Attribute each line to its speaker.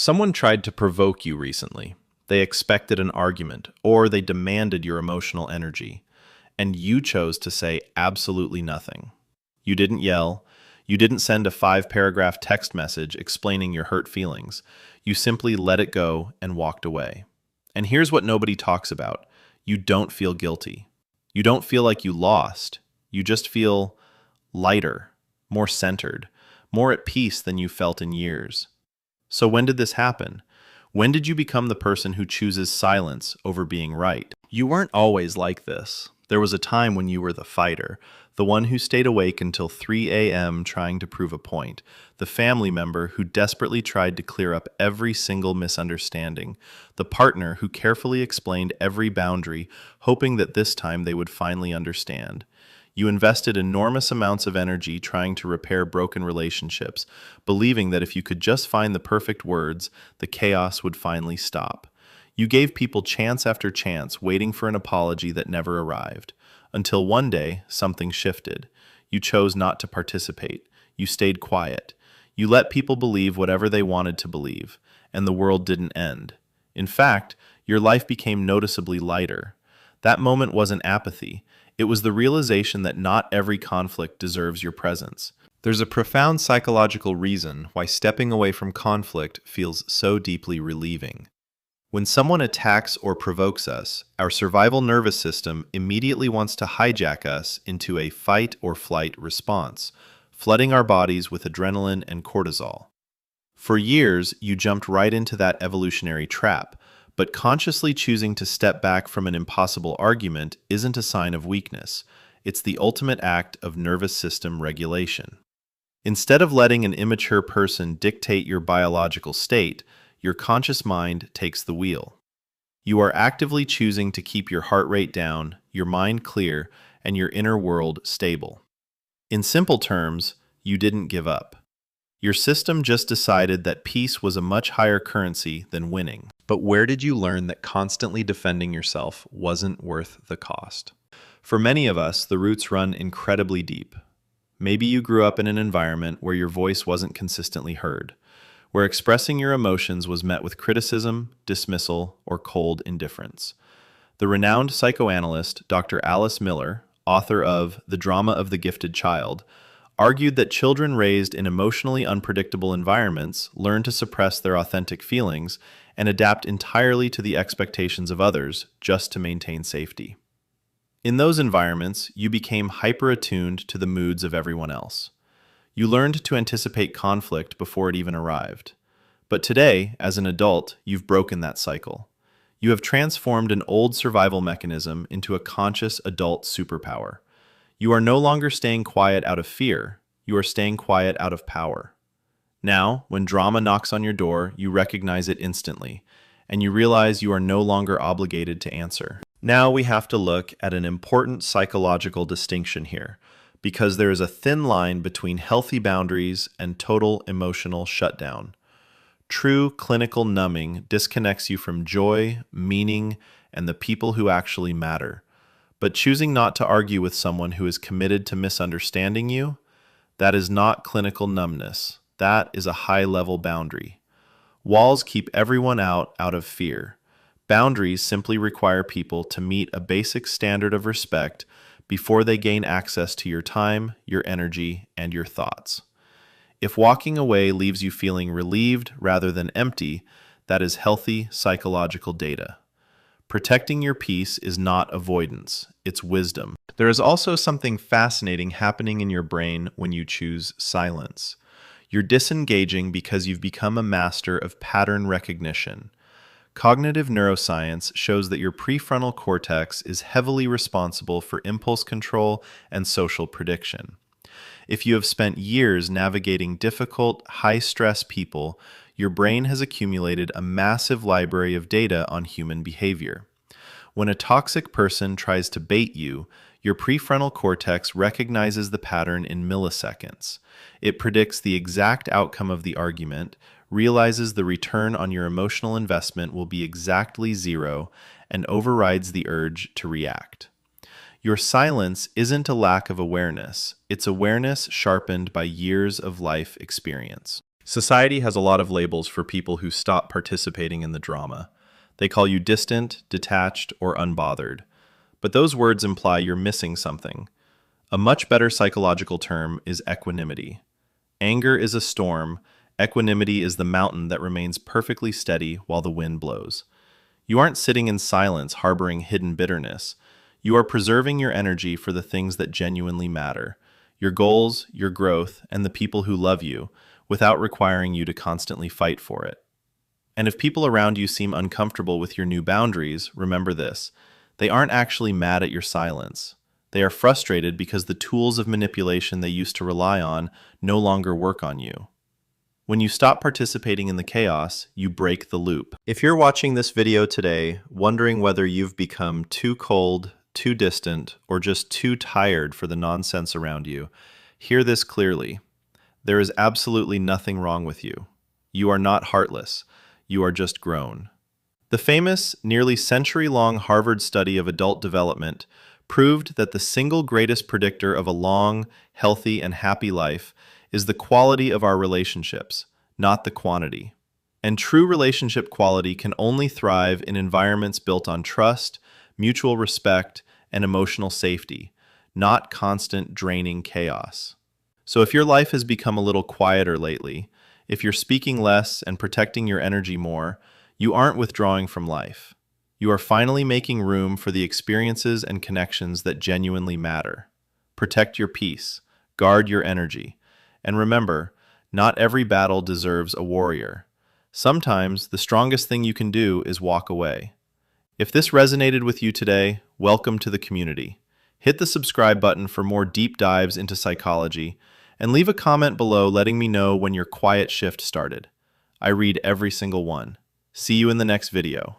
Speaker 1: Someone tried to provoke you recently. They expected an argument, or they demanded your emotional energy, and you chose to say absolutely nothing. You didn't yell. You didn't send a 5-paragraph text message explaining your hurt feelings. You simply let it go and walked away. And here's what nobody talks about. You don't feel guilty. You don't feel like you lost. You just feel lighter, more centered, more at peace than you felt in years. So when did this happen? When did you become the person who chooses silence over being right? You weren't always like this. There was a time when you were the fighter, the one who stayed awake until 3 a.m. trying to prove a point, the family member who desperately tried to clear up every single misunderstanding, the partner who carefully explained every boundary, hoping that this time they would finally understand. You invested enormous amounts of energy trying to repair broken relationships, believing that if you could just find the perfect words, the chaos would finally stop. You gave people chance after chance, waiting for an apology that never arrived. Until one day, something shifted. You chose not to participate. You stayed quiet. You let people believe whatever they wanted to believe, and the world didn't end. In fact, your life became noticeably lighter. That moment wasn't apathy. It was the realization that not every conflict deserves your presence. There's a profound psychological reason why stepping away from conflict feels so deeply relieving. When someone attacks or provokes us, our survival nervous system immediately wants to hijack us into a fight or flight response, flooding our bodies with adrenaline and cortisol. For years, you jumped right into that evolutionary trap, but consciously choosing to step back from an impossible argument isn't a sign of weakness. It's the ultimate act of nervous system regulation. Instead of letting an immature person dictate your biological state, your conscious mind takes the wheel. You are actively choosing to keep your heart rate down, your mind clear, and your inner world stable. In simple terms, you didn't give up. Your system just decided that peace was a much higher currency than winning. But where did you learn that constantly defending yourself wasn't worth the cost? For many of us, the roots run incredibly deep. Maybe you grew up in an environment where your voice wasn't consistently heard, where expressing your emotions was met with criticism, dismissal, or cold indifference. The renowned psychoanalyst Dr. Alice Miller, author of The Drama of the Gifted Child, argued that children raised in emotionally unpredictable environments learn to suppress their authentic feelings and adapt entirely to the expectations of others just to maintain safety. In those environments, you became hyper-attuned to the moods of everyone else. You learned to anticipate conflict before it even arrived. But today, as an adult, you've broken that cycle. You have transformed an old survival mechanism into a conscious adult superpower. You are no longer staying quiet out of fear. You are staying quiet out of power. Now, when drama knocks on your door, you recognize it instantly, and you realize you are no longer obligated to answer. Now we have to look at an important psychological distinction here, because there is a thin line between healthy boundaries and total emotional shutdown. True clinical numbing disconnects you from joy, meaning, and the people who actually matter. But choosing not to argue with someone who is committed to misunderstanding you, that is not clinical numbness. That is a high-level boundary. Walls keep everyone out of fear. Boundaries simply require people to meet a basic standard of respect before they gain access to your time, your energy, and your thoughts. If walking away leaves you feeling relieved rather than empty, that is healthy psychological data. Protecting your peace is not avoidance, it's wisdom. There is also something fascinating happening in your brain when you choose silence. You're disengaging because you've become a master of pattern recognition. Cognitive neuroscience shows that your prefrontal cortex is heavily responsible for impulse control and social prediction. If you have spent years navigating difficult, high-stress people, your brain has accumulated a massive library of data on human behavior. When a toxic person tries to bait you, your prefrontal cortex recognizes the pattern in milliseconds. It predicts the exact outcome of the argument, realizes the return on your emotional investment will be exactly zero, and overrides the urge to react. Your silence isn't a lack of awareness, it's awareness sharpened by years of life experience. Society has a lot of labels for people who stop participating in the drama. They call you distant, detached, or unbothered. But those words imply you're missing something. A much better psychological term is equanimity. Anger is a storm. Equanimity is the mountain that remains perfectly steady while the wind blows. You aren't sitting in silence harboring hidden bitterness. You are preserving your energy for the things that genuinely matter, your goals, your growth, and the people who love you, without requiring you to constantly fight for it. And if people around you seem uncomfortable with your new boundaries, remember this: they aren't actually mad at your silence. They are frustrated because the tools of manipulation they used to rely on no longer work on you. When you stop participating in the chaos, you break the loop. If you're watching this video today, wondering whether you've become too cold, too distant, or just too tired for the nonsense around you, hear this clearly. There is absolutely nothing wrong with you. You are not heartless. You are just grown. The famous, nearly century-long Harvard study of adult development proved that the single greatest predictor of a long, healthy, and happy life is the quality of our relationships, not the quantity. And true relationship quality can only thrive in environments built on trust, mutual respect, and emotional safety, not constant draining chaos. So if your life has become a little quieter lately, if you're speaking less and protecting your energy more, you aren't withdrawing from life. You are finally making room for the experiences and connections that genuinely matter. Protect your peace, guard your energy, and remember, not every battle deserves a warrior. Sometimes the strongest thing you can do is walk away. If this resonated with you today, welcome to the community. Hit the subscribe button for more deep dives into psychology, and leave a comment below letting me know when your quiet shift started. I read every single one. See you in the next video.